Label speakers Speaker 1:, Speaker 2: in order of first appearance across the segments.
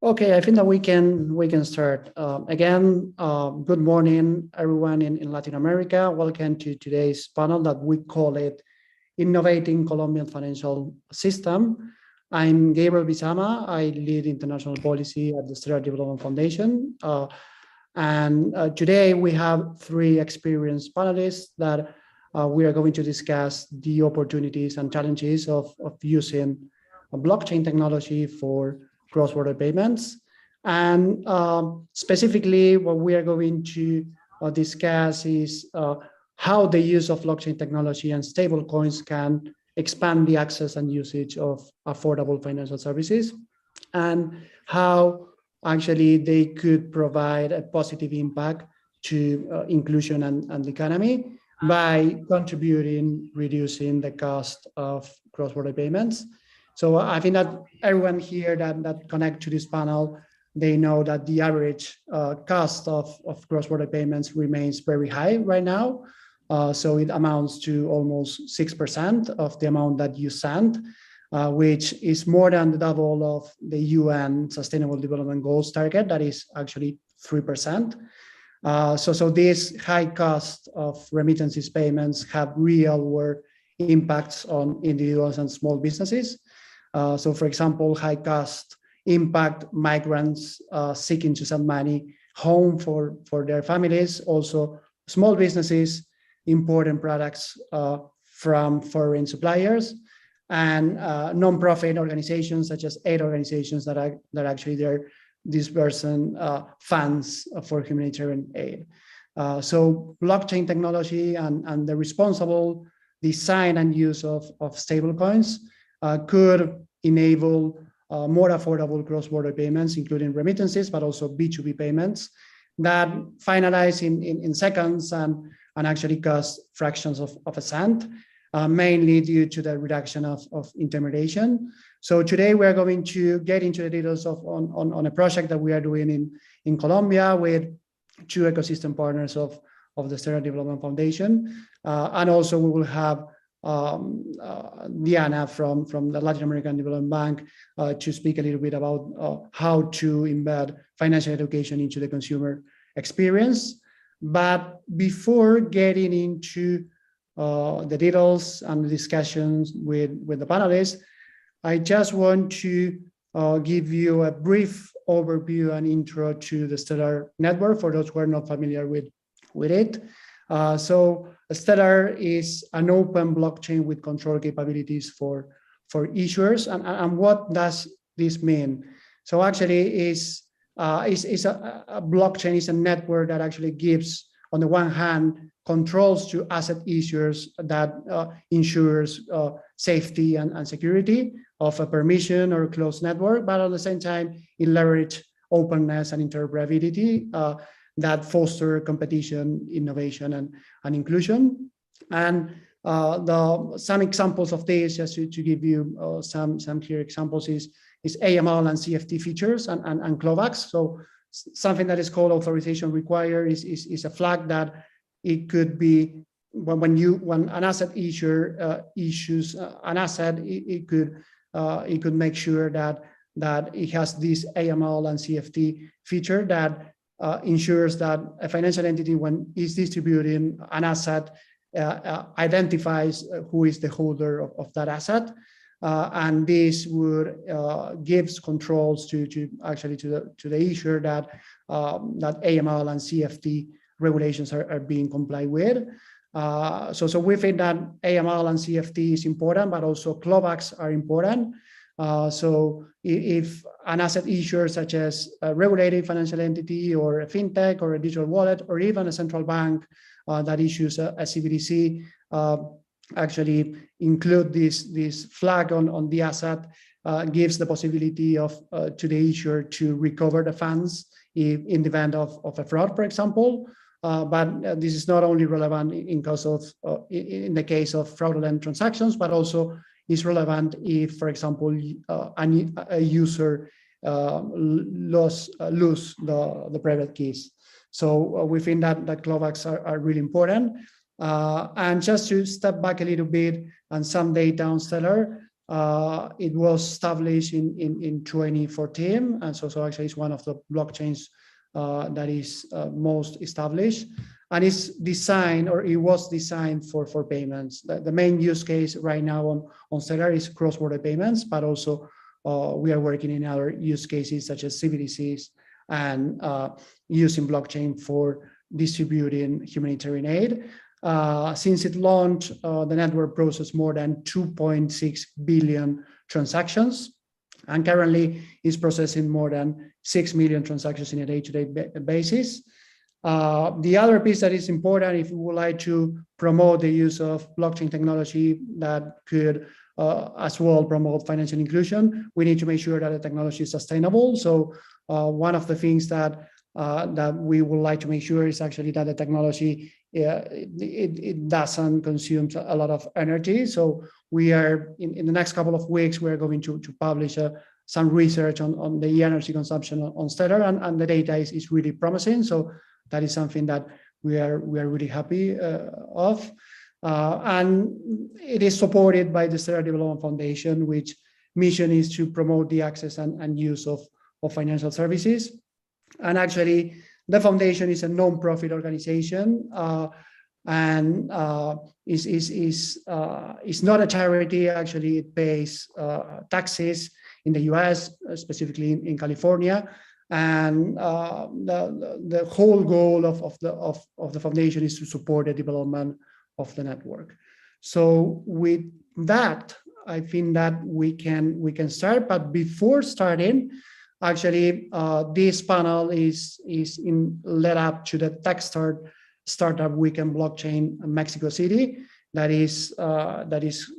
Speaker 1: Okay, I think that we can start. Good morning, everyone in Latin America. Welcome to today's panel that we call it Innovating Colombian Financial System. I'm Gabriel Bizama. I lead international policy at the Stellar Development Foundation. Today we have three experienced panelists that we are going to discuss the opportunities and challenges of using blockchain technology for cross-border payments. And specifically, what we are going to discuss is how the use of blockchain technology and stable coins can expand the access and usage of affordable financial services, and how actually they could provide a positive impact to inclusion and the economy by contributing, reducing the cost of cross-border payments. So I think that everyone here that connect to this panel, they know that the average cost of cross-border payments remains very high right now. So it amounts to almost 6% of the amount that you send, which is more than the double of the UN Sustainable Development Goals target, that is actually 3%. So this high cost of remittances payments have real world impacts on individuals and small businesses. So for example, high cost impact migrants seeking to send money home for their families, also small businesses importing products from foreign suppliers, and non-profit organizations such as aid organizations that actually they're disbursing funds for humanitarian aid. So blockchain technology and the responsible design and use of stablecoins could enable more affordable cross-border payments, including remittances, but also B2B payments that finalize in seconds and actually cost fractions of a cent, mainly due to the reduction of intermediation. So today we are going to get into the details on a project that we are doing in Colombia with two ecosystem partners of the Stellar Development Foundation. And also we will have Diana from the Latin American Development Bank to speak a little bit about how to embed financial education into the consumer experience. But before getting into the details and the discussions with the panelists, I just want to give you a brief overview and intro to the Stellar network for those who are not familiar with it. So Stellar is an open blockchain with control capabilities for issuers. And what does this mean? So actually is a blockchain is a network that actually gives, on the one hand, controls to asset issuers that ensures safety and security of a permission or closed network, but at the same time, it leverages openness and interoperability that foster competition, innovation, and inclusion. And some examples of this, just to give you some clear examples, is AML and CFT features and clawbacks. So something that is called authorization required is a flag that it could be when an asset issuer issues an asset, it could make sure that it has this AML and CFT feature that ensures that a financial entity, when it's distributing an asset, identifies who is the holder of that asset, and this would gives controls to the issuer that AML and CFT regulations are being complied with. So we think that AML and CFT is important, but also clawbacks are important. So if an asset issuer such as a regulated financial entity or a fintech or a digital wallet or even a central bank that issues a CBDC actually include this flag on the asset, gives the possibility of to the issuer to recover the funds in the event of a fraud, for example. But this is not only relevant in the case of fraudulent transactions, but also is relevant if, for example, a user lose the private keys. So we think that clawbacks are really important. And just to step back a little bit and some data on Stellar. It was established in 2014, and so actually it's one of the blockchains that is most established, and it's designed, or it was designed for payments. The main use case right now on Stellar is cross-border payments, but also we are working in other use cases such as CBDCs and using blockchain for distributing humanitarian aid. Since it launched, the network processed more than 2.6 billion transactions, and currently is processing more than 6 million transactions in a day-to-day basis. The other piece that is important, if we would like to promote the use of blockchain technology that could as well promote financial inclusion, we need to make sure that the technology is sustainable. So one of the things that we would like to make sure is actually that the technology it doesn't consume a lot of energy. So we are in the next couple of weeks, we're going to publish some research on the energy consumption on Stellar, and the data is really promising. So that is something that we are really happy of. And it is supported by the Stellar Development Foundation, which mission is to promote the access and use of financial services. And actually, the foundation is a non-profit organization, and is not a charity. Actually, it pays taxes in the US, specifically in California. And the whole goal of the foundation is to support the development of the network. So with that, I think that we can start. But before starting, actually, this panel is led up to the Tech Startup Weekend Blockchain in Mexico City. That is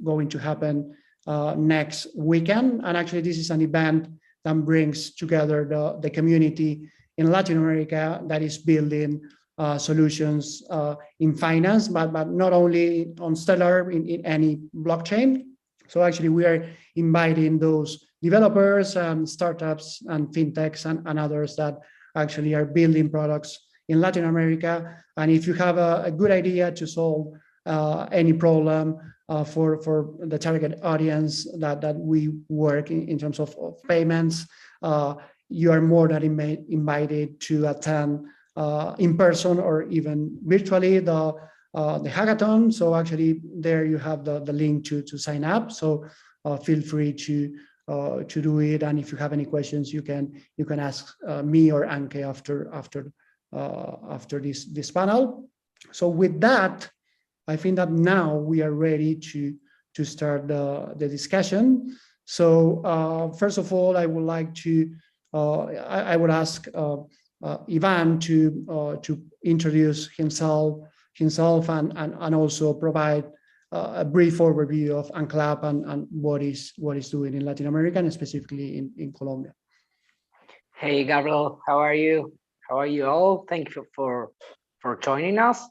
Speaker 1: going to happen next weekend. And actually, this is an event that brings together the community in Latin America that is building solutions in finance, but not only on Stellar, in any blockchain. So actually, we are inviting those developers and startups and fintechs and others that actually are building products in Latin America. And if you have a good idea to solve any problem for the target audience that we work in terms of payments, you are more than invited to attend in person or even virtually the hackathon. So actually, there you have the link to sign up. So feel free to do it. And if you have any questions, you can ask me or Anke after this panel. So with that, I think that now we are ready to start the discussion. So first of all, I would like to I would ask Ivan to introduce himself and also provide a brief overview of Unclapp and what is doing in Latin America and specifically in Colombia.
Speaker 2: Hey Gabriel, how are you? How are you all? Thank you for joining us.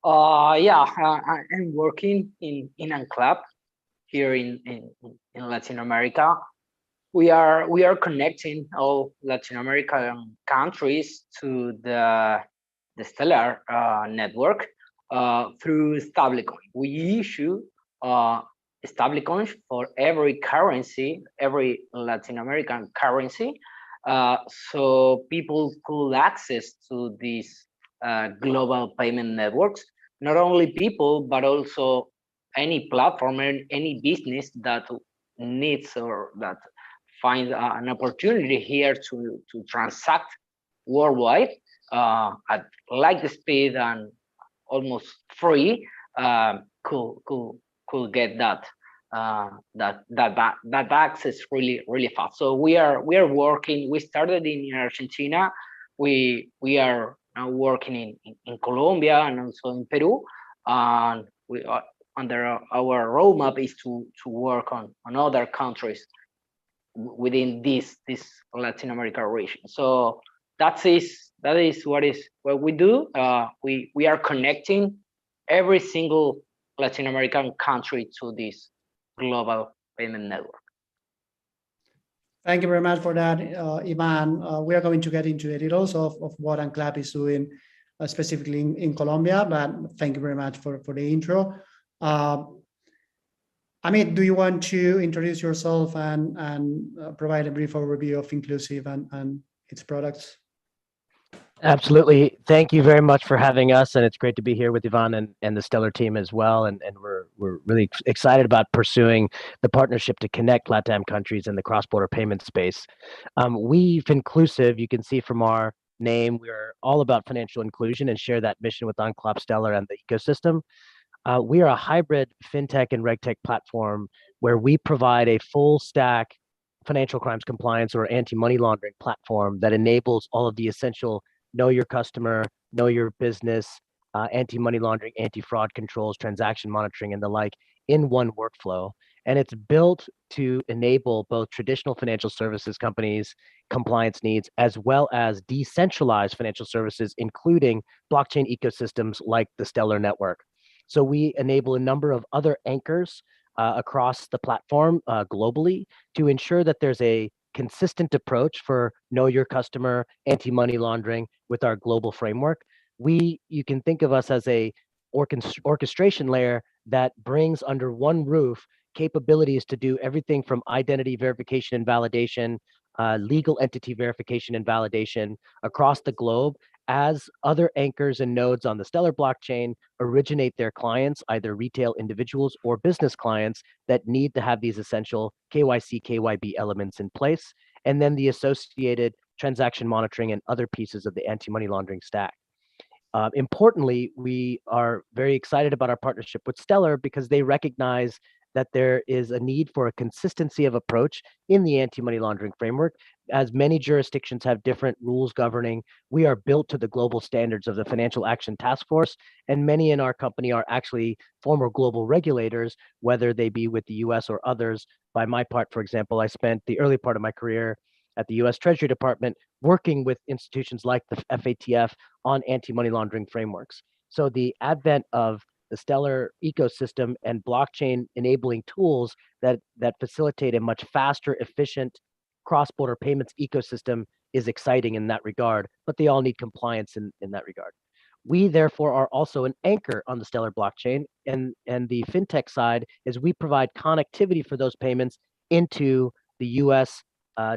Speaker 2: I'm working in Anclap here in Latin America. We are connecting all Latin American countries to the Stellar network through stablecoin. We issue stablecoins for every currency, every Latin American currency, so people could access to these global payment networks. Not only people, but also any platform and any business that needs or that finds an opportunity here to transact worldwide at light speed and almost free could get that access really fast. So we are working. We started in Argentina. We are now working in Colombia and also in Peru, and we are under our roadmap is to work on other countries within this Latin America region. So that is what we do. We are connecting every single Latin American country to this global payment network.
Speaker 1: Thank you very much for that, Ivan. We are going to get into the details of what Unclapp is doing specifically in Colombia, but thank you very much for the intro. Amit, do you want to introduce yourself and provide a brief overview of Finclusive and its products?
Speaker 3: Absolutely. Thank you very much for having us, and it's great to be here with Ivan and the Stellar team as well. And we're really excited about pursuing the partnership to connect LATAM countries in the cross-border payment space. We, Finclusive, you can see from our name, we're all about financial inclusion and share that mission with Unclapp, Stellar, and the ecosystem. We are a hybrid fintech and regtech platform where we provide a full stack financial crimes compliance or anti-money laundering platform that enables all of the essential know your customer, know your business, anti-money laundering, anti-fraud controls, transaction monitoring, and the like in one workflow. And it's built to enable both traditional financial services companies' compliance needs, as well as decentralized financial services, including blockchain ecosystems like the Stellar network. So we enable a number of other anchors across the platform globally to ensure that there's a consistent approach for know your customer, anti-money laundering with our global framework. You can think of us as a orchestration layer that brings under one roof capabilities to do everything from identity verification and validation, legal entity verification and validation across the globe, as other anchors and nodes on the Stellar blockchain originate their clients, either retail individuals or business clients that need to have these essential KYC, KYB elements in place, and then the associated transaction monitoring and other pieces of the anti-money laundering stack. Importantly, we are very excited about our partnership with Stellar because they recognize that there is a need for a consistency of approach in the anti-money laundering framework. As many jurisdictions have different rules governing, we are built to the global standards of the Financial Action Task Force, and many in our company are actually former global regulators, whether they be with the US or others. By my part, for example, I spent the early part of my career at the US Treasury Department working with institutions like the FATF on anti-money laundering frameworks. So the advent of the Stellar ecosystem and blockchain enabling tools that facilitate a much faster, efficient cross-border payments ecosystem is exciting in that regard, but they all need compliance in that regard. We therefore are also an anchor on the Stellar blockchain, and the fintech side is we provide connectivity for those payments into the US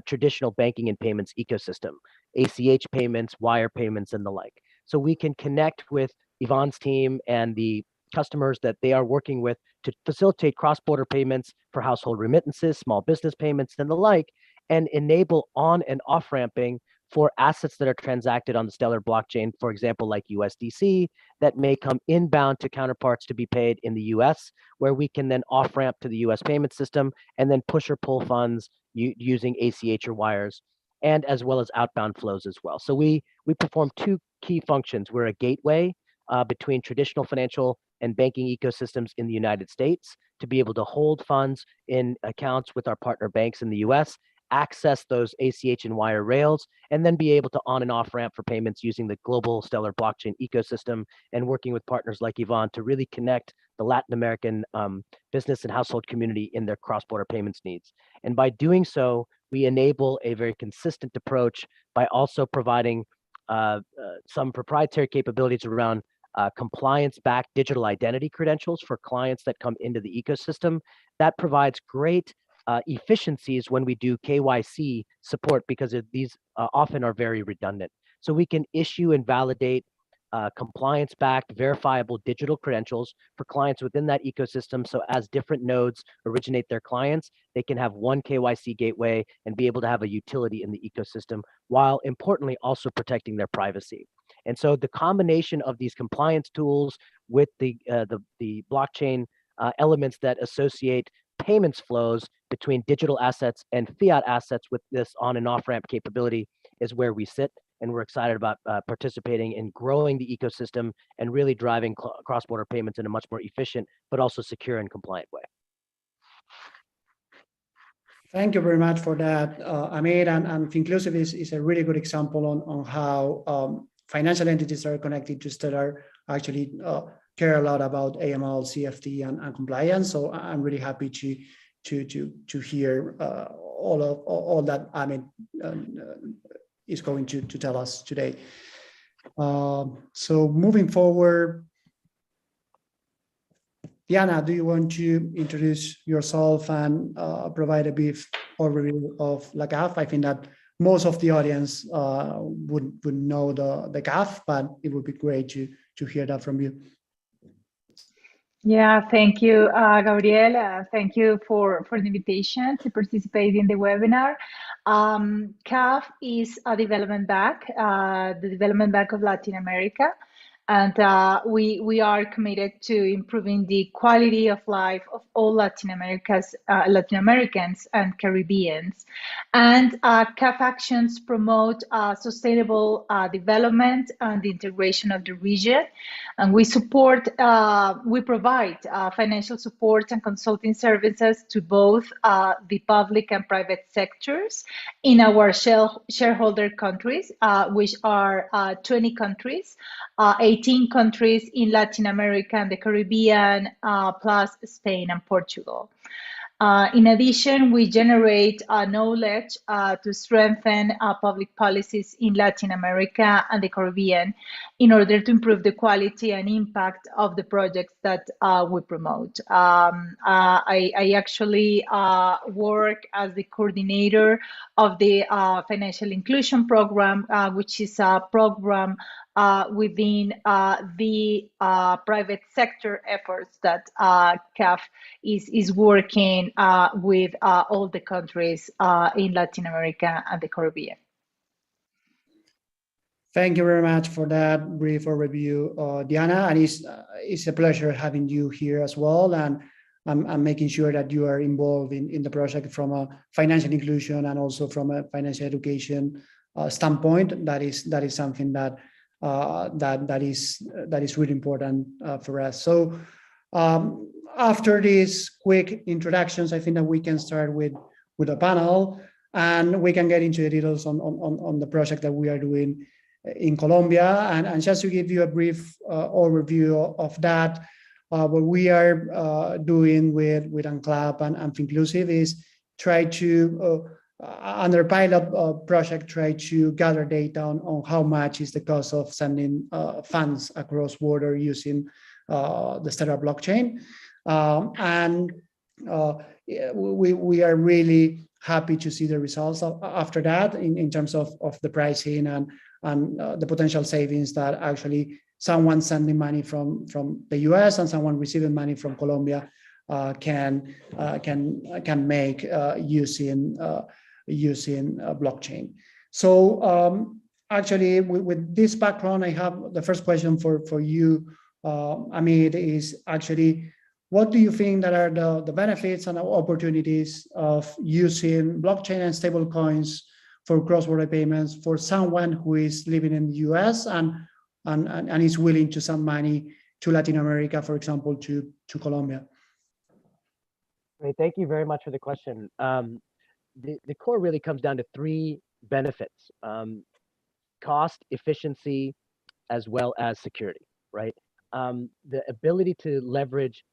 Speaker 3: traditional banking and payments ecosystem, ACH payments, wire payments, and the like. So we can connect with Yvonne's team and the customers that they are working with to facilitate cross-border payments for household remittances, small business payments, and the like, and enable on and off-ramping for assets that are transacted on the Stellar blockchain, for example, like USDC, that may come inbound to counterparts to be paid in the US, where we can then off-ramp to the US payment system and then push or pull funds using ACH or wires, and as well as outbound flows as well. So we perform two key functions. We're a gateway between traditional financial and banking ecosystems in the United States to be able to hold funds in accounts with our partner banks in the US, access those ACH and wire rails, and then be able to on and off ramp for payments using the global Stellar blockchain ecosystem and working with partners like Yvonne to really connect the Latin American business and household community in their cross-border payments needs. And by doing so, we enable a very consistent approach by also providing some proprietary capabilities around compliance-backed digital identity credentials for clients that come into the ecosystem. That provides great efficiencies when we do KYC support because these often are very redundant. So we can issue and validate compliance-backed verifiable digital credentials for clients within that ecosystem. So as different nodes originate their clients, they can have one KYC gateway and be able to have a utility in the ecosystem, while importantly also protecting their privacy. And so the combination of these compliance tools with the blockchain elements that associate payments flows between digital assets and fiat assets with this on and off ramp capability is where we sit. And we're excited about participating in growing the ecosystem and really driving cross-border payments in a much more efficient, but also secure and compliant way.
Speaker 1: Thank you very much for that, Amit. And Finclusive is a really good example on how financial entities that are connected to Stellar actually care a lot about AML, CFT, and compliance. So I'm really happy to hear all that Amit is going to tell us today. So moving forward, Diana, do you want to introduce yourself and provide a brief overview of La CAF? I think that most of the audience would know the CAF, but it would be great to hear that from you.
Speaker 4: Yeah, thank you, Gabriel. Thank you for the invitation to participate in the webinar. CAF is a development bank, the development bank of Latin America. And we are committed to improving the quality of life of all Latin Americans and Caribbeans. And CAF actions promote sustainable development and the integration of the region. And we provide financial support and consulting services to both the public and private sectors in our shareholder countries, which are 20 countries, 18 countries in Latin America and the Caribbean, plus Spain and Portugal. In addition, we generate knowledge to strengthen public policies in Latin America and the Caribbean in order to improve the quality and impact of the projects that we promote. I actually work as the coordinator of the Financial Inclusion Program, which is a program within the private sector efforts that CAF is working with all the countries in Latin America and the Caribbean.
Speaker 1: Thank you very much for that brief overview, Diana, and it's a pleasure having you here as well, and I'm making sure that you are involved in the project from a financial inclusion and also from a financial education standpoint. That is something that is really important for us. So after these quick introductions, I think that we can start with a panel, and we can get into the details on the project that we are doing in Colombia. And just to give you a brief overview of that, what we are doing with Unclapp and Finclusive is try to under pilot project, try to gather data on how much is the cost of sending funds across border using the Stellar blockchain. We are really happy to see the results after that in terms of the pricing and the potential savings that actually someone sending money from the US and someone receiving money from Colombia can make using blockchain. So actually, with this background, I have the first question for you, Amit, is actually, what do you think that are the benefits and opportunities of using blockchain and stable coins for cross-border payments for someone who is living in the US and is willing to send money to Latin America, for example, to Colombia?
Speaker 3: Great, thank you very much for the question. The core really comes down to three benefits: cost, efficiency, as well as security, right? The ability to leverage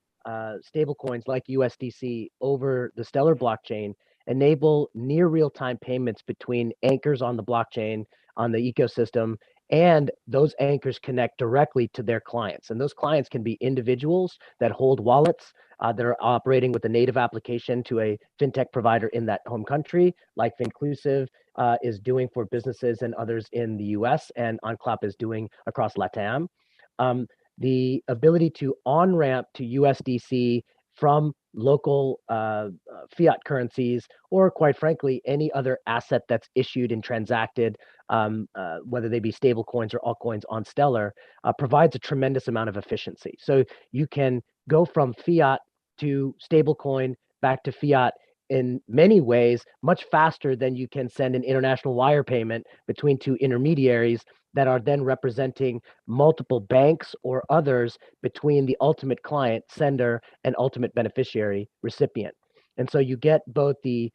Speaker 3: stable coins like USDC over the Stellar blockchain enable near real-time payments between anchors on the blockchain, on the ecosystem, and those anchors connect directly to their clients. And those clients can be individuals that hold wallets that are operating with a native application to a fintech provider in that home country, like Finclusive is doing for businesses and others in the US, and Unclapp is doing across LATAM. The ability to on-ramp to USDC from local fiat currencies, or quite frankly, any other asset that's issued and transacted, whether they be stable coins or altcoins on Stellar, provides a tremendous amount of efficiency. So you can go from fiat to stablecoin back to fiat in many ways much faster than you can send an international wire payment between two intermediaries that are then representing multiple banks or others between the ultimate client, sender, and ultimate beneficiary, recipient. And so you get both the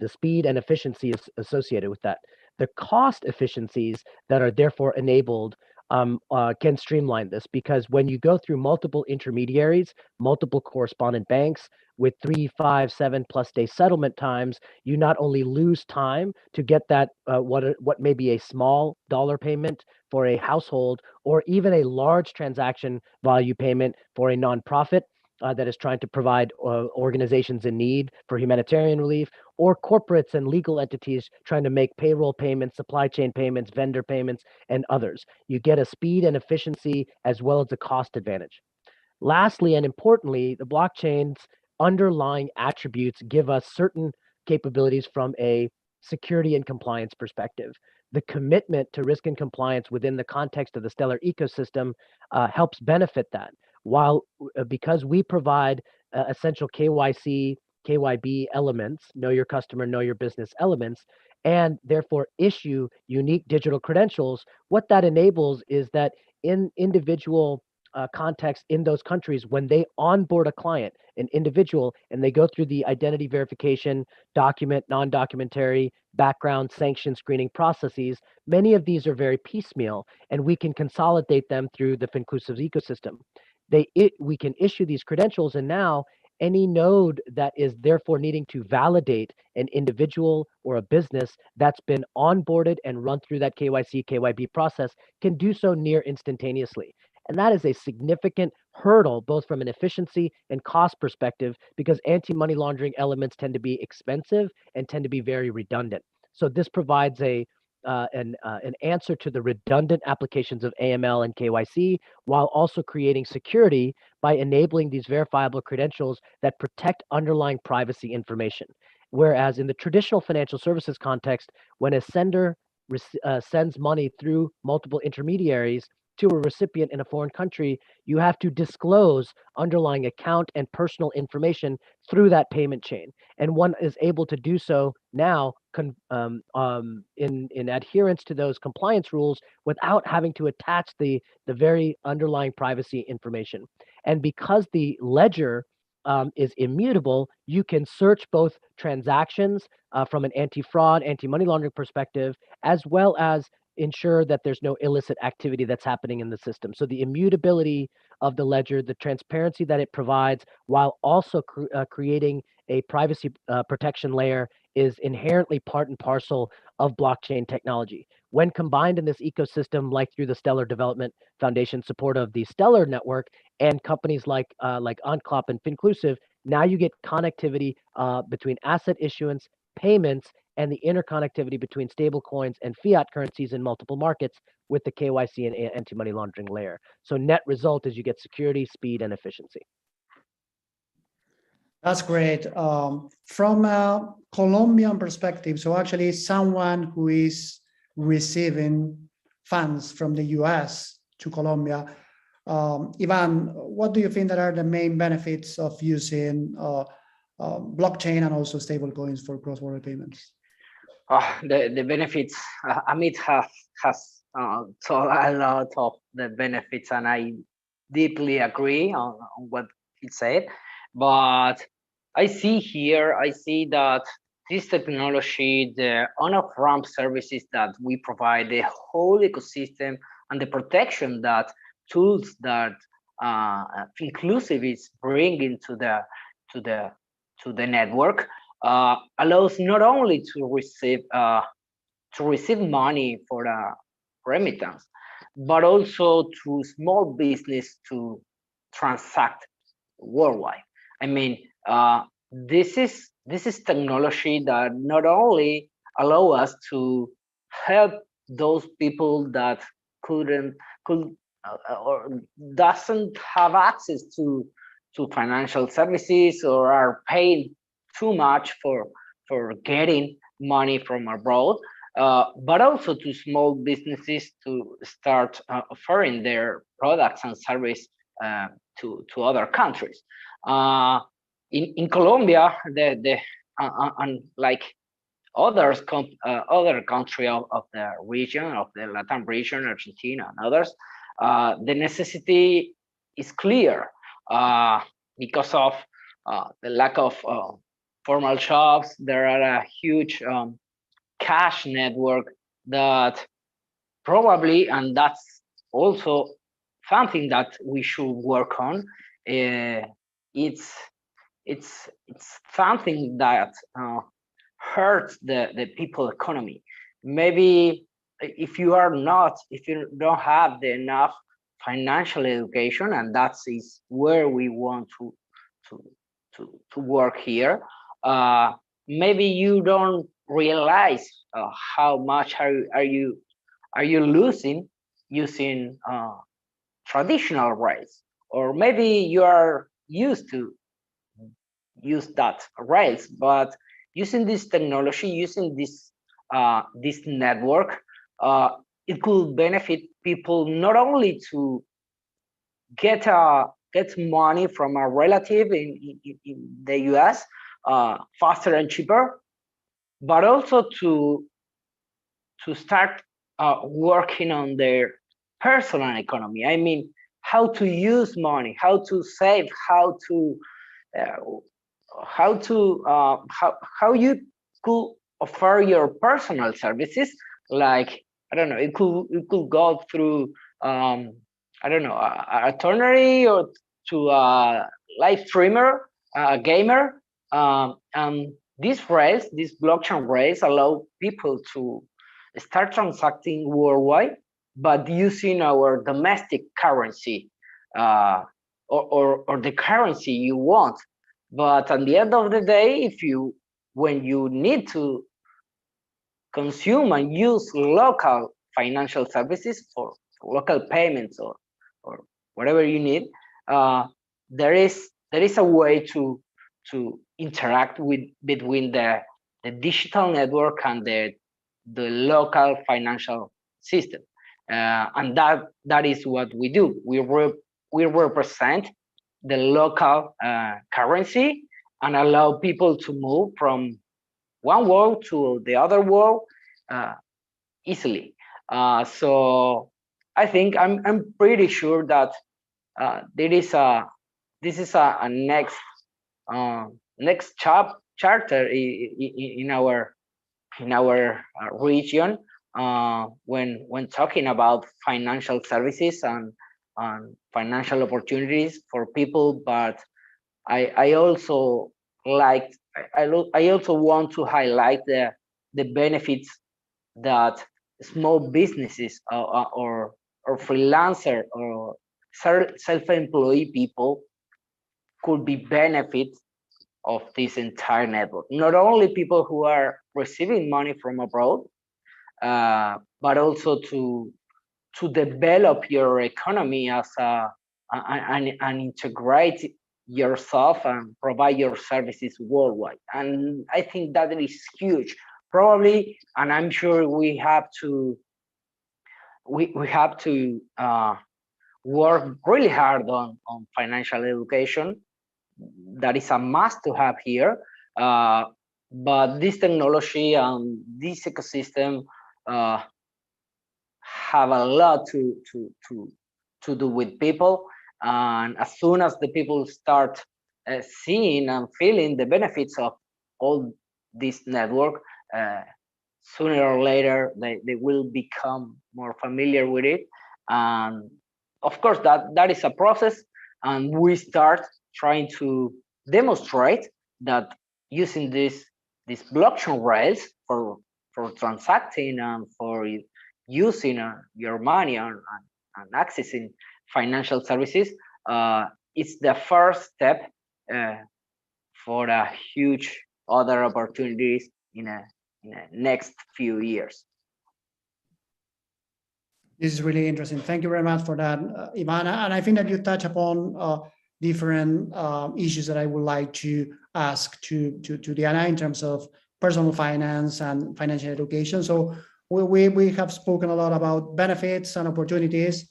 Speaker 3: speed and efficiency associated with that. The cost efficiencies that are therefore enabled can streamline this, because when you go through multiple intermediaries, multiple correspondent banks with 3, 5, 7+ day settlement times, you not only lose time to get that what may be a small dollar payment for a household, or even a large transaction value payment for a nonprofit, that is trying to provide organizations in need for humanitarian relief, or corporates and legal entities trying to make payroll payments, supply chain payments, vendor payments, and others. You get a speed and efficiency as well as a cost advantage. Lastly, and importantly, the blockchain's underlying attributes give us certain capabilities from a security and compliance perspective. The commitment to risk and compliance within the context of the Stellar ecosystem helps benefit that. While because we provide essential KYC, KYB elements, know your customer, know your business elements, and therefore issue unique digital credentials, what that enables is that in individual context in those countries, when they onboard a client, an individual, and they go through the identity verification, document, non-documentary, background, sanction screening processes, many of these are very piecemeal, and we can consolidate them through the Finclusive ecosystem. We can issue these credentials, and now any node that is therefore needing to validate an individual or a business that's been onboarded and run through that KYC, KYB process can do so near instantaneously. And that is a significant hurdle, both from an efficiency and cost perspective, because anti-money laundering elements tend to be expensive and tend to be very redundant. So this provides an answer to the redundant applications of AML and KYC, while also creating security by enabling these verifiable credentials that protect underlying privacy information. Whereas in the traditional financial services context, when a sender sends money through multiple intermediaries to a recipient in a foreign country, you have to disclose underlying account and personal information through that payment chain. And one is able to do so now in adherence to those compliance rules without having to attach the very underlying privacy information. And because the ledger is immutable, you can search both transactions from an anti-fraud, anti-money laundering perspective, as well as ensure that there's no illicit activity that's happening in the system. So the immutability of the ledger, the transparency that it provides, while also creating a privacy protection layer, is inherently part and parcel of blockchain technology. When combined in this ecosystem, like through the Stellar Development Foundation support of the Stellar network and companies like Unclapp and Finclusive, now you get connectivity between asset issuance, payments, and the interconnectivity between stable coins and fiat currencies in multiple markets with the KYC and anti-money laundering layer. So net result is you get security, speed, and efficiency.
Speaker 1: That's great. From a Colombian perspective, so actually someone who is receiving funds from the US to Colombia, Ivan, what do you think that are the main benefits of using blockchain and also stable coins for cross-border payments?
Speaker 2: The benefits, Amit has told a lot of the benefits, and I deeply agree on what he said. But I see that this technology, the on-off-ramp services that we provide, the whole ecosystem, and the protection that tools that Finclusive is bringing to the network allows not only to receive money for the remittance, but also to small business to transact worldwide. I mean, this is technology that not only allow us to help those people that could or doesn't have access to financial services or are paying too much for getting money from abroad, but also to small businesses to start offering their products and service to other countries. In Colombia, like other country of the region, of the Latin region, Argentina and others, the necessity is clear because of the lack of formal jobs. There are a huge cash network that probably, and that's also something that we should work on. It's something that hurts the people economy. Maybe if you don't have enough financial education, and that is where we want to work here. Maybe you don't realize how much are you losing using traditional rails, or maybe you are used to use that rails, but using this technology, using this network, it could benefit people not only to get money from a relative in the US faster and cheaper, but also to start working on their personal economy. I mean, how to use money, how to save, how you could offer your personal services. Like, I don't know, it could go through I don't know, a tourney, or to a live streamer, a gamer. And these rails, these blockchain rails, allow people to start transacting worldwide, but using our domestic currency, or the currency you want. But at the end of the day, when you need to consume and use local financial services for local payments, or whatever you need, there is a way to interact between the digital network and the local financial system, and that is what we do. We represent the local currency and allow people to move from one world to the other world easily. So I think I'm pretty sure that this is a next charter in our region, when talking about financial services and financial opportunities for people. But I also I also want to highlight the benefits that small businesses, or freelancer, or self-employed people could be benefit of this entire network. Not only people who are receiving money from abroad, but also to develop your economy as and integrate yourself and provide your services worldwide. And I think that is huge. Probably, and I'm sure we have to work really hard on financial education. That is a must to have here. But this technology and this ecosystem have a lot to do with people. And as soon as the people start seeing and feeling the benefits of all this network, sooner or later they will become more familiar with it. And of course, that is a process, and we start trying to demonstrate that using these blockchain rails for transacting and for using your money and accessing financial services, it's the first step for a huge other opportunities in the next few years.
Speaker 1: This is really interesting. Thank you very much for that, Ivana. And I think that you touch upon different issues that I would like to ask to Diana in terms of personal finance and financial education. So we have spoken a lot about benefits and opportunities,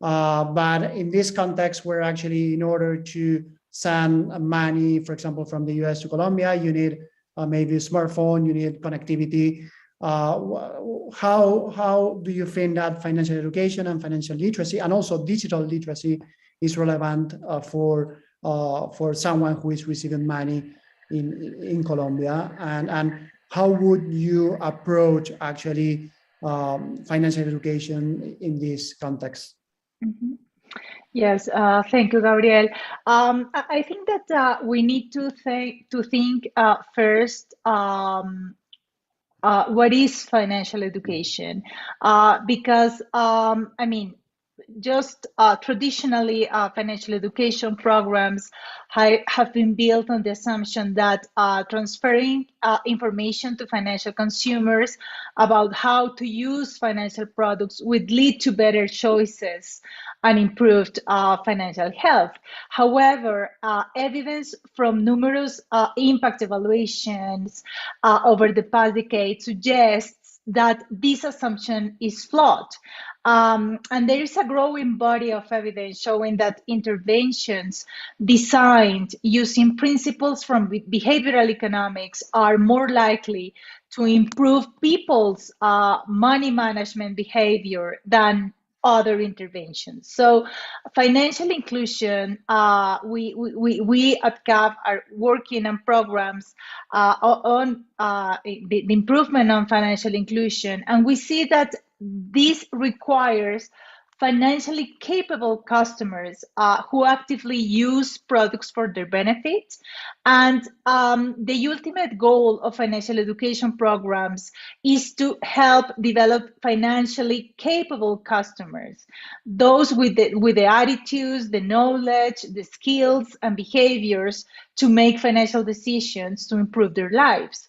Speaker 1: but in this context, we're actually, in order to send money, for example, from the US to Colombia, you need maybe a smartphone, you need connectivity. How do you think that financial education and financial literacy, and also digital literacy, is relevant for someone who is receiving money in Colombia, and how would you approach actually financial education in this context?
Speaker 4: Mm-hmm. Yes, thank you, Gabriel. I think that we need to think first. What is financial education? Because I mean, just traditionally financial education programs have been built on the assumption that transferring information to financial consumers about how to use financial products would lead to better choices and improved financial health. However, evidence from numerous impact evaluations over the past decade suggests that this assumption is flawed. And there is a growing body of evidence showing that interventions designed using principles from behavioral economics are more likely to improve people's money management behavior than other interventions. So financial inclusion, we at CAP are working on programs on the improvement on financial inclusion. And we see that this requires financially capable customers who actively use products for their benefit. And the ultimate goal of financial education programs is to help develop financially capable customers, those with the attitudes, the knowledge, the skills, and behaviors to make financial decisions to improve their lives.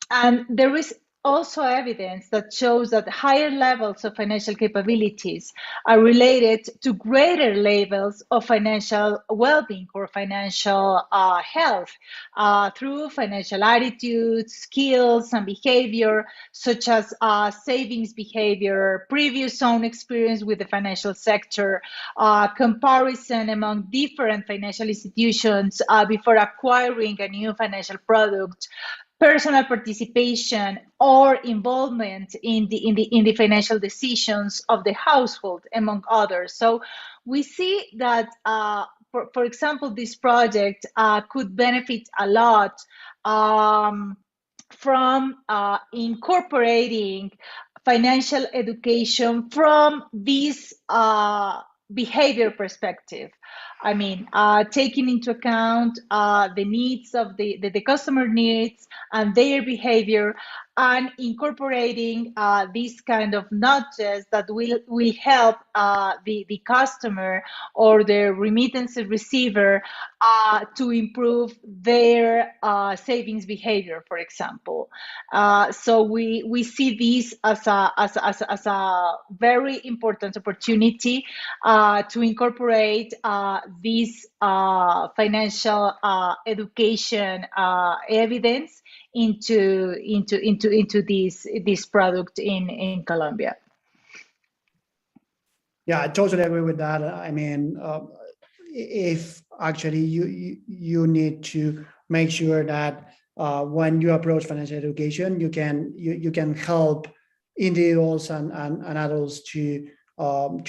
Speaker 4: And there is also evidence that shows that higher levels of financial capabilities are related to greater levels of financial well-being or financial health through financial attitudes, skills, and behavior, such as savings behavior, previous own experience with the financial sector, comparison among different financial institutions before acquiring a new financial product, personal participation or involvement in the financial decisions of the household, among others. So we see that, for example, this project could benefit a lot from incorporating financial education from this behavior perspective. I mean, taking into account the needs of the customer needs and their behavior, and incorporating these kind of nudges that will help the customer or the remittance receiver to improve their savings behavior, for example. So we see this as a very important opportunity to incorporate this financial education evidence into this product in Colombia.
Speaker 1: Yeah, I totally agree with that. I mean, if actually you need to make sure that when you approach financial education, you can help individuals and adults to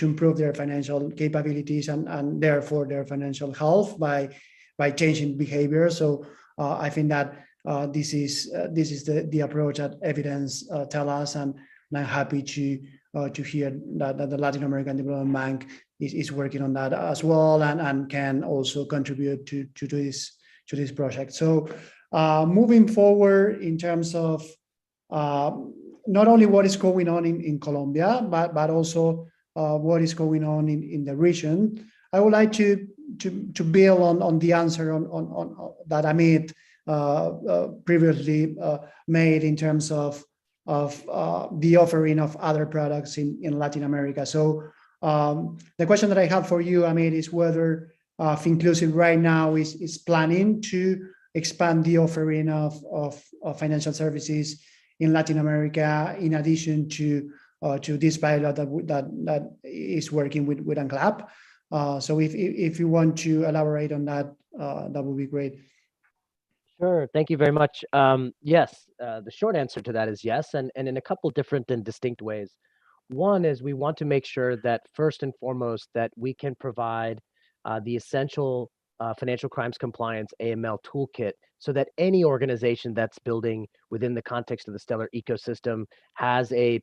Speaker 1: improve their financial capabilities and therefore their financial health by changing behavior. So I think that this is the approach that evidence tell us, and I'm happy to hear that the Latin American Development Bank is working on that as well, and can also contribute to this project. So moving forward in terms of not only what is going on in Colombia, but also what is going on in the region, I would like to build on the answer on that Amit previously made in terms of the offering of other products in Latin America. So the question that I have for you, Amit, is whether Finclusive right now is planning to expand the offering of financial services in Latin America, in addition to this pilot that is working with Unclapp. So if you want to elaborate on that, that would be great.
Speaker 3: Sure. Thank you very much. Yes, the short answer to that is yes, and in a couple different and distinct ways. One is we want to make sure that first and foremost that we can provide the essential financial crimes compliance AML toolkit, so that any organization that's building within the context of the Stellar ecosystem has a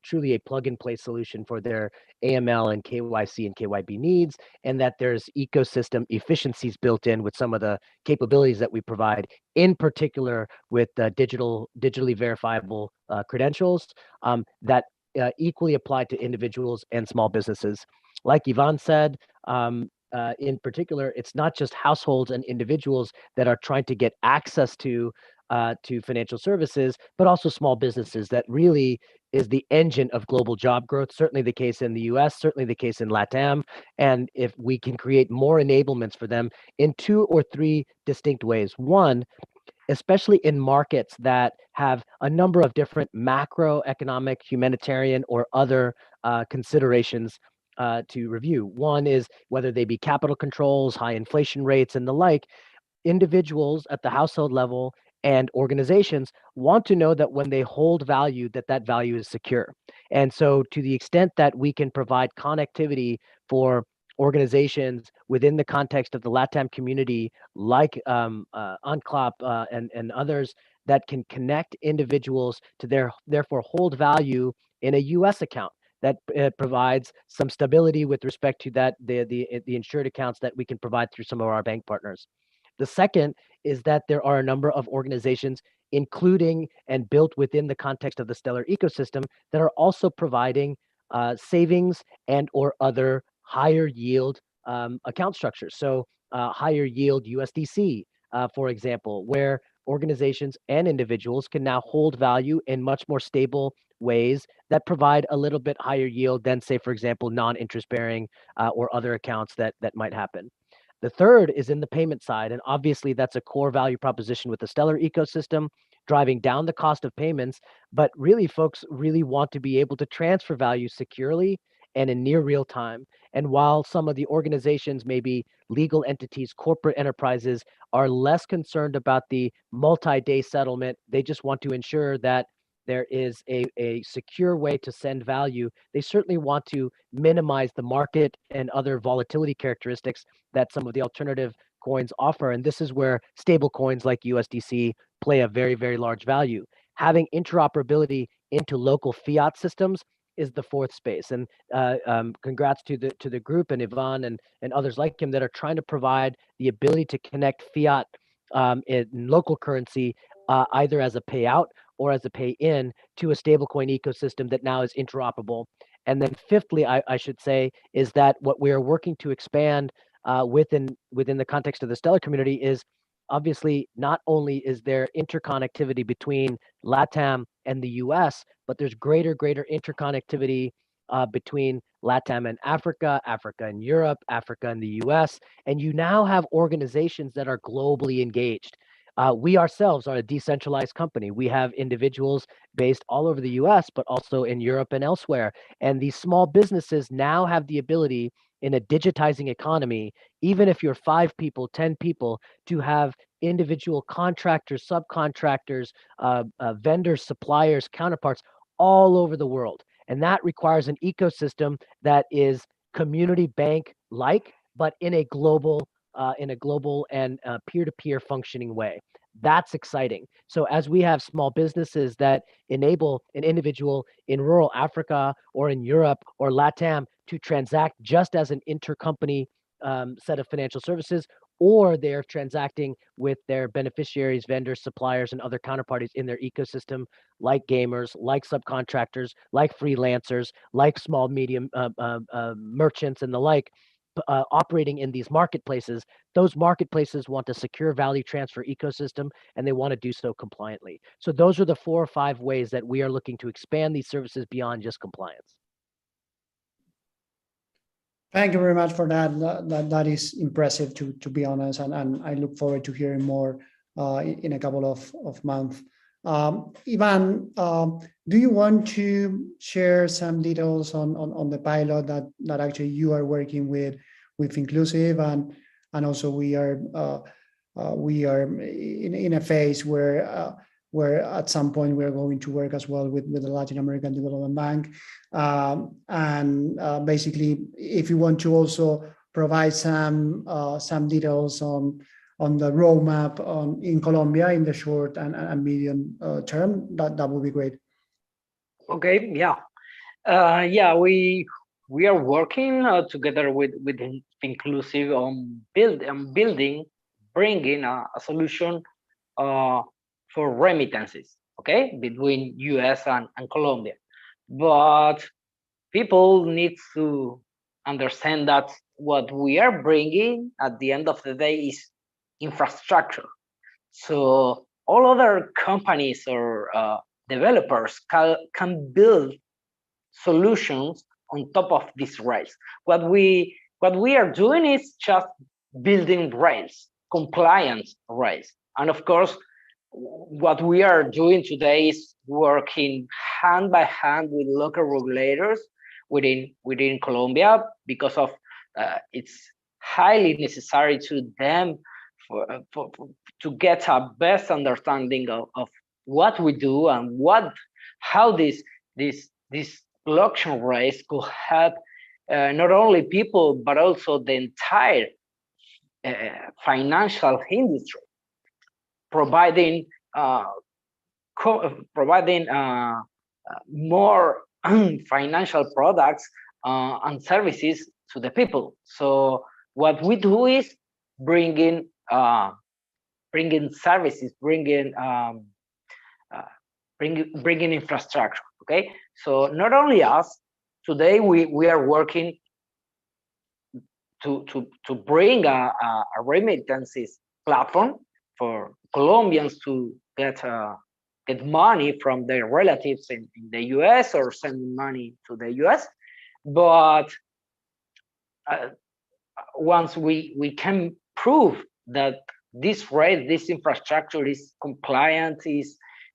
Speaker 3: truly a plug-and-play solution for their AML and KYC and KYB needs, and that there's ecosystem efficiencies built in with some of the capabilities that we provide, in particular with digitally verifiable credentials that equally applied to individuals and small businesses. Like Ivan said, in particular, it's not just households and individuals that are trying to get access to financial services, but also small businesses. That really is the engine of global job growth. Certainly the case in the US, certainly the case in LATAM. And if we can create more enablements for them in 2 or 3 distinct ways. One, especially in markets that have a number of different macroeconomic, humanitarian, or other considerations to review. One is whether they be capital controls, high inflation rates, and the like. Individuals at the household level and organizations want to know that when they hold value, that that value is secure. And so to the extent that we can provide connectivity for organizations within the context of the LATAM community, like Unclapp and others, that can connect individuals to therefore hold value in a U.S. account that provides some stability with respect to that the insured accounts that we can provide through some of our bank partners. The second is that there are a number of organizations, including and built within the context of the Stellar ecosystem, that are also providing savings and or other higher yield account structures. So higher yield USDC, for example, where organizations and individuals can now hold value in much more stable ways that provide a little bit higher yield than, say, for example, non-interest bearing or other accounts that might happen. The third is in the payment side, and obviously that's a core value proposition with the Stellar ecosystem, driving down the cost of payments. But really, folks really want to be able to transfer value securely and in near real time. And while some of the organizations, maybe legal entities, corporate enterprises, are less concerned about the multi-day settlement, they just want to ensure that there is a secure way to send value. They certainly want to minimize the market and other volatility characteristics that some of the alternative coins offer. And this is where stable coins like USDC play a very, very large value. Having interoperability into local fiat systems is the fourth space. And congrats to the group and Ivan and others like him that are trying to provide the ability to connect fiat in local currency either as a payout or as a pay-in to a stablecoin ecosystem that now is interoperable. And then fifthly, I should say, is that what we are working to expand within the context of the Stellar community is obviously not only is there interconnectivity between LATAM and the US, but there's greater interconnectivity between LATAM and Africa, Africa and Europe, Africa and the US, and you now have organizations that are globally engaged. We ourselves are a decentralized company. We have individuals based all over the US, but also in Europe and elsewhere. And these small businesses now have the ability in a digitizing economy, even if you're 5 people, 10 people, to have individual contractors, subcontractors, vendors, suppliers, counterparts all over the world. And that requires an ecosystem that is community bank-like, but in a global and peer-to-peer functioning way. That's exciting. So as we have small businesses that enable an individual in rural Africa or in Europe or LATAM to transact just as an intercompany set of financial services, or they're transacting with their beneficiaries, vendors, suppliers, and other counterparties in their ecosystem, like gamers, like subcontractors, like freelancers, like small, medium merchants, and the like, operating in these marketplaces. Those marketplaces want a secure value transfer ecosystem, and they want to do so compliantly. So those are the 4 or 5 ways that we are looking to expand these services beyond just compliance.
Speaker 1: Thank you very much for that. That is impressive, to be honest, and I look forward to hearing more in a couple of months. Ivan, do you want to share some details on the pilot that actually you are working with Finclusive, and also we are in a phase where at some point we're going to work as well with the Latin American Development Bank, and basically, if you want to also provide some details on the roadmap in Colombia in the short and medium term, that would be great.
Speaker 2: Okay, yeah. We are working together with Finclusive on bringing a solution for remittances, okay, between US and Colombia. but people need to understand that what we are bringing at the end of the day is infrastructure. So all other companies or developers can build solutions on top of these rails. What we are doing is just building rails, compliant rails. And of course, what we are doing today is working hand by hand with local regulators within Colombia, because of it's highly necessary to them to get a best understanding of what we do and how this blockchain race could help not only people but also the entire financial industry, providing more financial products and services to the people. So what we do is bringing services, bringing infrastructure. Okay, so not only us. Today we are working to bring a remittances platform for Colombians to get money from their relatives in the US or sending money to the US. But once we can prove that this rate, this infrastructure is compliant,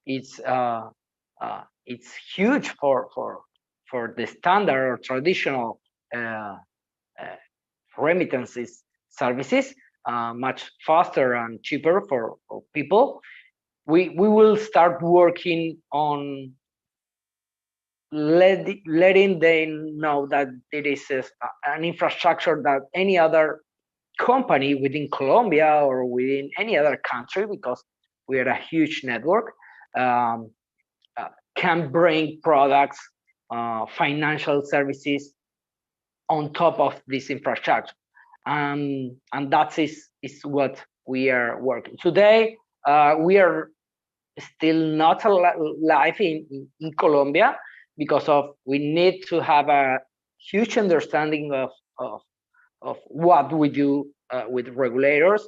Speaker 2: it's huge for the standard or traditional remittances services, much faster and cheaper for people. We will start working on letting them know that it is an infrastructure that any other company within Colombia or within any other country, because we are a huge network, can bring products, financial services on top of this infrastructure. And that is what we are working. Today, we are still not live in Colombia, because we need to have a huge understanding of what we do with regulators.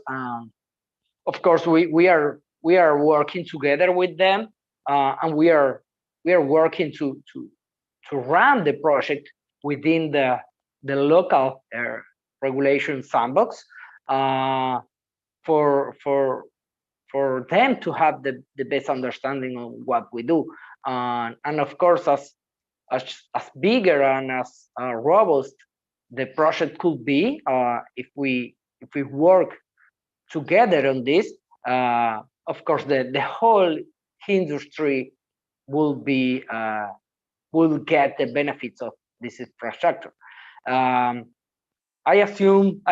Speaker 2: Of course, we are working together with them, and we are working to run the project within the local regulation sandbox, for them to have the best understanding of what we do. And of course, as bigger and as robust the project could be, if we work together on this, of course the whole industry will get the benefits of this infrastructure. I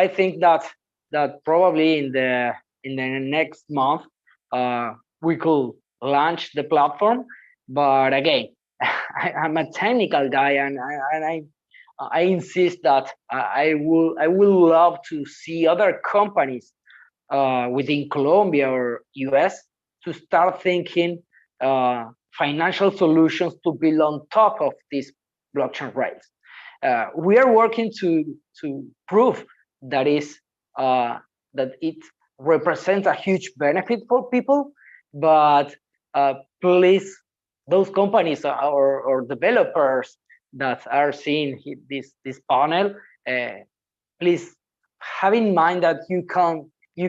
Speaker 2: think that probably in the next month we could launch the platform. But again, I'm a technical guy, and I insist that I will love to see other companies within Colombia or US to start thinking financial solutions to build on top of these blockchain rails. We are working to prove that it represents a huge benefit for people, but please, those companies or developers that are seeing this panel, please have in mind that you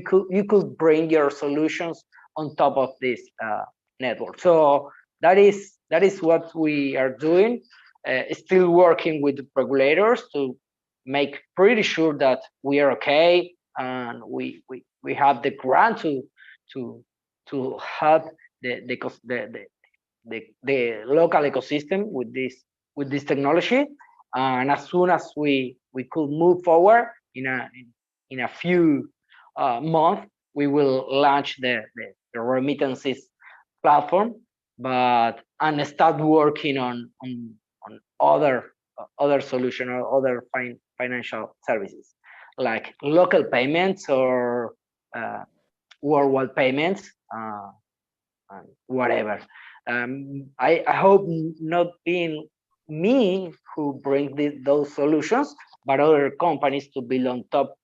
Speaker 2: could bring your solutions on top of this network. So that is what we are doing. Still working with regulators to make pretty sure that we are okay, and we have the grant to help the local ecosystem with this technology. And as soon as we could move forward in a few months, we will launch the remittances platform, and start working on other solution or other financial services like local payments or worldwide payments, and whatever. I hope not being me who bring those solutions, but other companies to build on top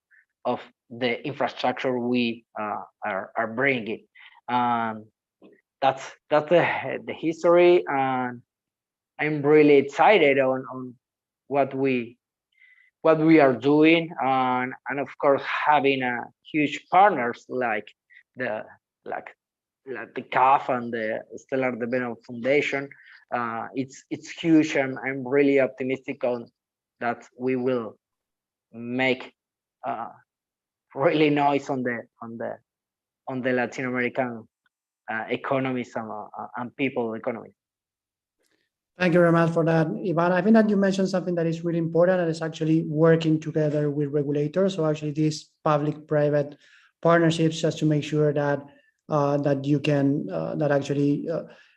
Speaker 2: of the infrastructure we are bringing. That's the history, and I'm really excited on what we are doing, and of course having a huge partners like the like the CAF and the Stellar Development Foundation. It's huge, and I'm really optimistic on that we will make really noise on the Latin American economies and people economies.
Speaker 1: Thank you very much for that, Ivan. I think that you mentioned something that is really important, and it's actually working together with regulators. So actually, these public-private partnerships, just to make sure that that you can that actually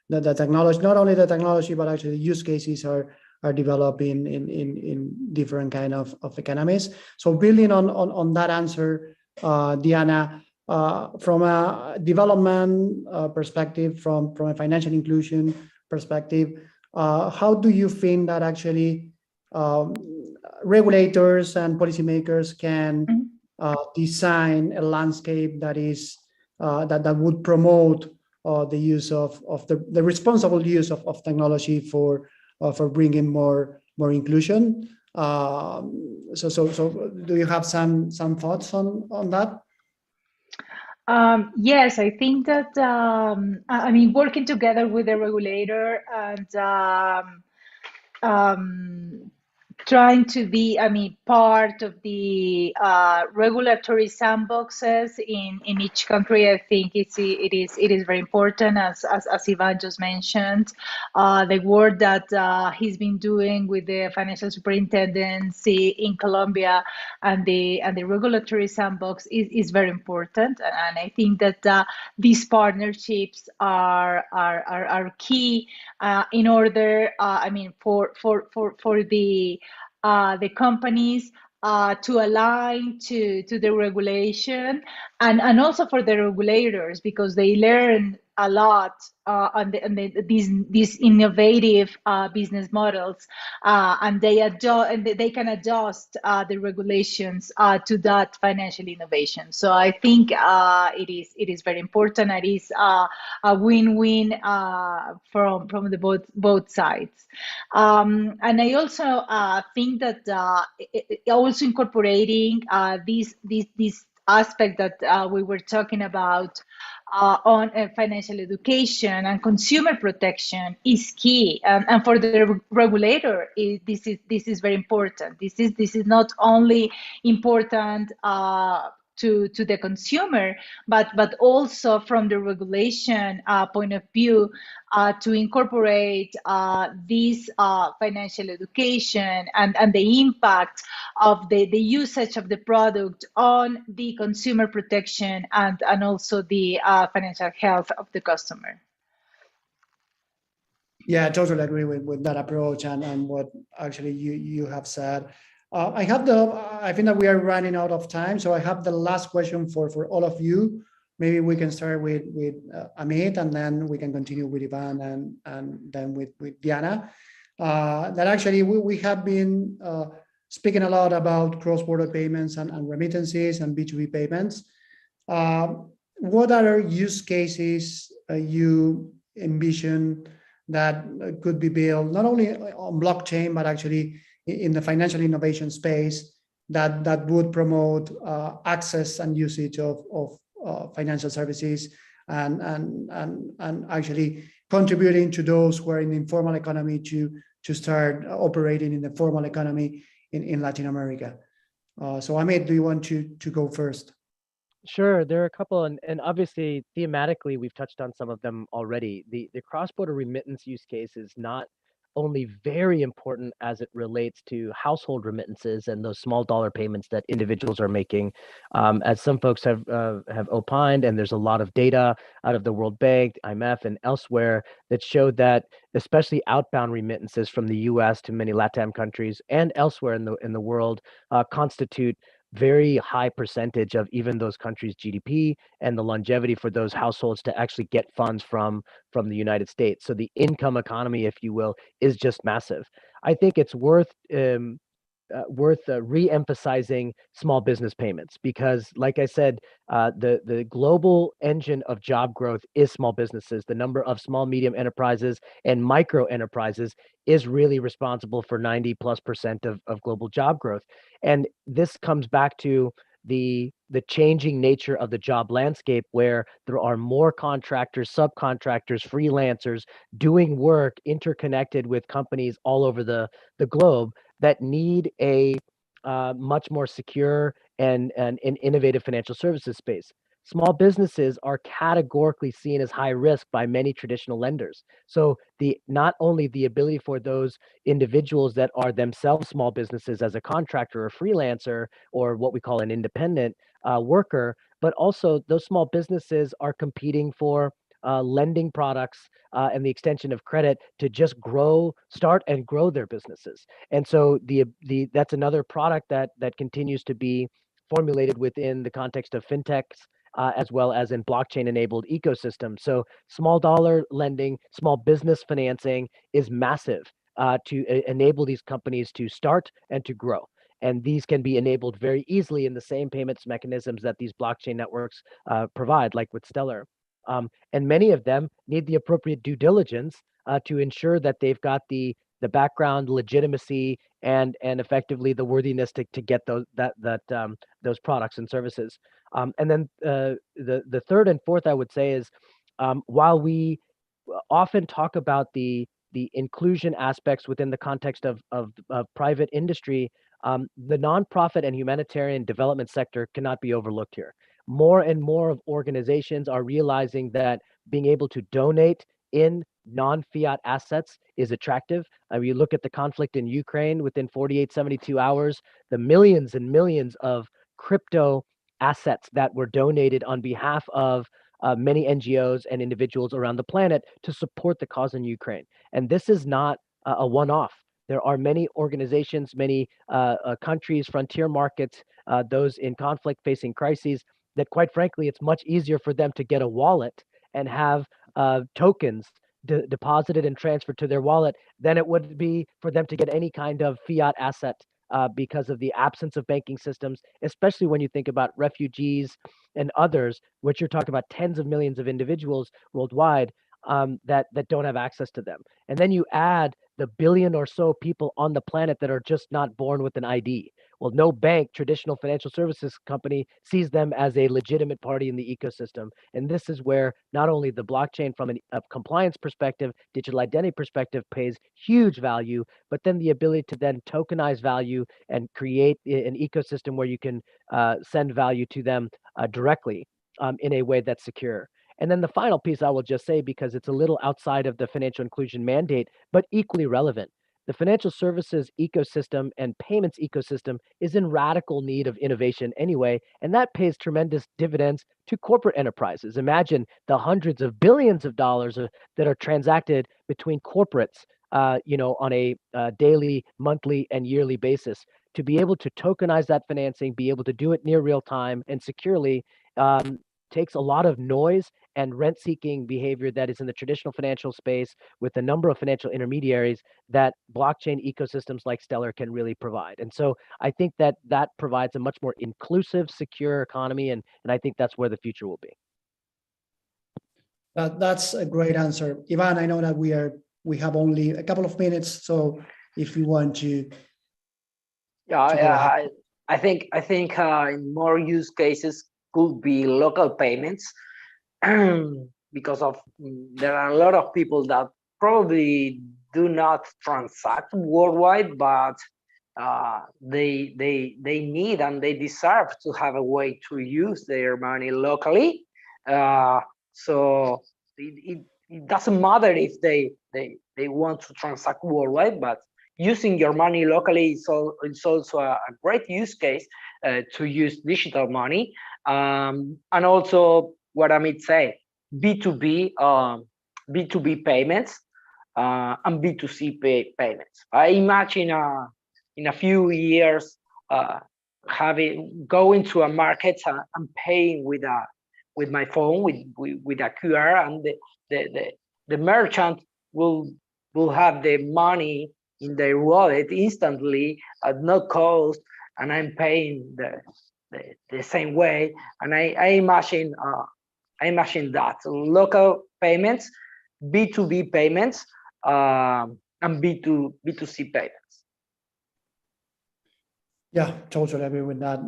Speaker 1: the technology, not only the technology, but actually the use cases are developing in different kind of economies. So building on that answer, Diana, from a development perspective, from a financial inclusion perspective, how do you think that actually regulators and policymakers can design a landscape that is that would promote the use of the responsible use of technology for bringing more inclusion? So do you have some thoughts on that?
Speaker 4: Yes, I think that I mean, working together with the regulator and trying to be, I mean, part of the regulatory sandboxes in each country. I think it is very important, as Ivan just mentioned. The work that he's been doing with the financial superintendency in Colombia and the regulatory sandbox is very important, and I think that these partnerships are key in order, I mean, for the companies to align to the regulation, and also for the regulators, because they learn a lot on these innovative business models, and they adjust, and they can adjust the regulations to that financial innovation. So I think it is very important. It is a win-win from the both sides. And I also think that also incorporating this aspect that we were talking about on financial education and consumer protection is key, and for the regulator, this is very important. This is not only important to the consumer, but also from the regulation point of view, to incorporate this financial education and the impact of the usage of the product on the consumer protection and also the financial health of the customer.
Speaker 1: Yeah, I totally agree with that approach and what actually you have said. I think that we are running out of time, so I have the last question for all of you. Maybe we can start with Amit, and then we can continue with Ivan, and then with Diana. That actually we have been speaking a lot about cross-border payments and remittances and B2B payments. What other use cases you envision that could be built not only on blockchain, but actually in the financial innovation space that would promote access and usage of financial services and actually contributing to those who are in the informal economy to start operating in the formal economy in Latin America. So Amit, do you want to go first?
Speaker 3: Sure, there are a couple, and obviously thematically we've touched on some of them already. The cross-border remittance use case is not only very important as it relates to household remittances and those small dollar payments that individuals are making, as some folks have opined, and there's a lot of data out of the World Bank, IMF, and elsewhere that showed that especially outbound remittances from the U.S. to many LATAM countries and elsewhere in the world constitute very high percentage of even those countries' GDP and the longevity for those households to actually get funds from the United States. So the income economy, if you will, is just massive. I think it's worth re-emphasizing small business payments because, like I said, the global engine of job growth is small businesses. The number of small, medium enterprises and micro enterprises is really responsible for 90+% of global job growth. And this comes back to the changing nature of the job landscape, where there are more contractors, subcontractors, freelancers doing work interconnected with companies all over the globe that need a much more secure and innovative financial services space. Small businesses are categorically seen as high risk by many traditional lenders. So not only the ability for those individuals that are themselves small businesses as a contractor or freelancer or what we call an independent worker, but also those small businesses are competing for lending products and the extension of credit to just start and grow their businesses. And so that's another product that continues to be formulated within the context of fintechs as well as in blockchain-enabled ecosystems. So small dollar lending, small business financing is massive to enable these companies to start and to grow. And these can be enabled very easily in the same payments mechanisms that these blockchain networks provide, like with Stellar. And many of them need the appropriate due diligence to ensure that they've got the background legitimacy and effectively the worthiness to get those products and services. And then the third and fourth, I would say, is while we often talk about the inclusion aspects within the context of private industry, the nonprofit and humanitarian development sector cannot be overlooked here. More and more of organizations are realizing that being able to donate in non-fiat assets is attractive. I mean, you look at the conflict in Ukraine, within 48, 72 hours, the millions and millions of crypto assets that were donated on behalf of many NGOs and individuals around the planet to support the cause in Ukraine. And this is not a one-off. There are many organizations, many countries, frontier markets, those in conflict facing crises, that quite frankly, it's much easier for them to get a wallet and have tokens deposited and transferred to their wallet than it would be for them to get any kind of fiat asset because of the absence of banking systems, especially when you think about refugees and others, which you're talking about tens of millions of individuals worldwide that don't have access to them. And then you add the billion or so people on the planet that are just not born with an ID. Well, no bank, traditional financial services company, sees them as a legitimate party in the ecosystem. And this is where not only the blockchain from a compliance perspective, digital identity perspective pays huge value, but then the ability to then tokenize value and create an ecosystem where you can send value to them directly in a way that's secure. And then the final piece I will just say, because it's a little outside of the financial inclusion mandate, but equally relevant. The financial services ecosystem and payments ecosystem is in radical need of innovation anyway, and that pays tremendous dividends to corporate enterprises. Imagine the hundreds of billions of dollars that are transacted between corporates, on a daily, monthly, and yearly basis. To be able to tokenize that financing, be able to do it near real time and securely, takes a lot of noise and rent-seeking behavior that is in the traditional financial space with a number of financial intermediaries that blockchain ecosystems like Stellar can really provide. And so I think that provides a much more inclusive, secure economy, and I think that's where the future will be.
Speaker 1: That's a great answer. Ivan, I know that we have only a couple of minutes, so if you want to.
Speaker 2: I think in more use cases could be local payments because of there are a lot of people that probably do not transact worldwide, but they need and they deserve to have a way to use their money locally. So it doesn't matter if they want to transact worldwide, but using your money locally is also a great use case to use digital money. And also what Amit said, B2B payments and B2C payments. I imagine in a few years going to a market and paying with my phone with a QR, and the merchant will have the money in their wallet instantly at no cost, and I'm paying the same way. And I imagine that local payments, B2B payments, and B2C payments.
Speaker 1: Yeah, totally agree with that.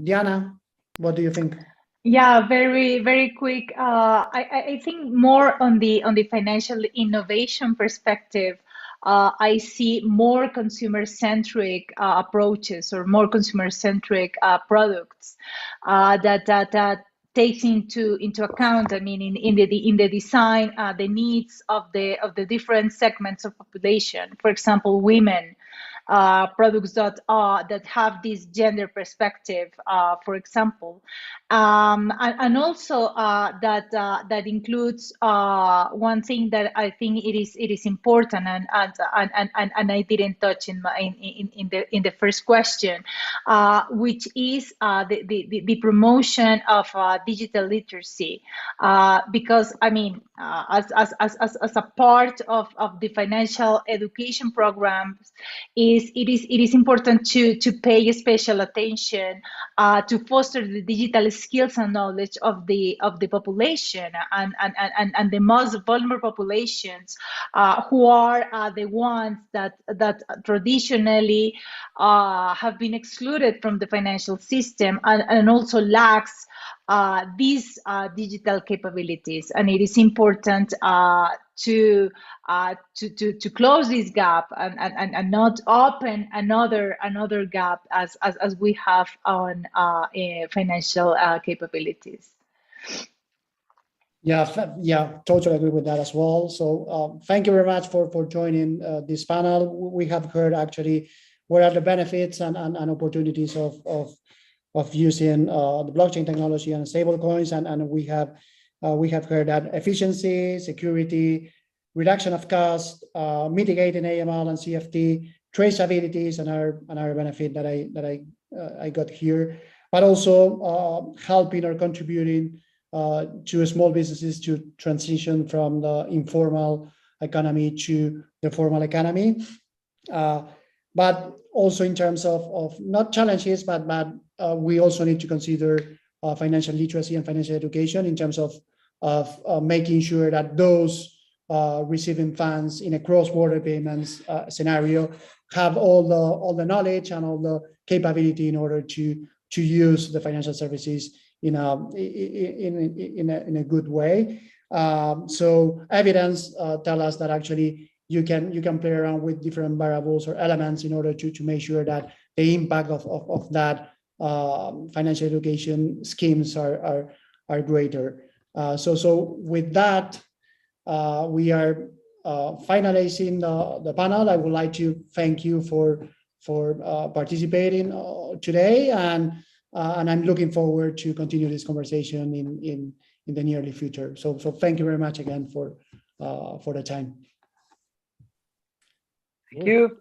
Speaker 1: Diana, what do you think?
Speaker 4: Yeah, very, very quick. I think more on the financial innovation perspective. I see more consumer-centric approaches or more consumer-centric products that takes into account. I mean, in the design, the needs of the different segments of population. For example, women. Products that have this gender perspective, for example, and also that includes one thing that I think it is important, and I didn't touch in the first question, which is the promotion of digital literacy, because I mean, as a part of the financial education programs, it is important to pay special attention to foster the digital skills and knowledge of the population, and the most vulnerable populations, who are the ones that traditionally have been excluded from the financial system, and also lacks these digital capabilities. And it is important to close this gap, and not open another gap as we have on financial capabilities.
Speaker 1: Yeah, totally agree with that as well. So thank you very much for joining this panel. We have heard actually what are the benefits and opportunities of using the blockchain technology and stable coins, and we have heard that efficiency, security, reduction of cost, mitigating AML and CFT, traceabilities, and our benefit that I got here, but also helping or contributing to small businesses to transition from the informal economy to the formal economy. But also in terms of not challenges, but we also need to consider financial literacy and financial education in terms of making sure that those receiving funds in a cross-border payments scenario have all the knowledge and all the capability in order to use the financial services in a good way. So evidence tell us that actually you can play around with different variables or elements in order to make sure that the impact of that financial education schemes are greater. So with that, we are finalizing the panel. I would like to thank you for participating today, and I'm looking forward to continue this conversation in the near future. So thank you very much again for the time.
Speaker 2: Thank you.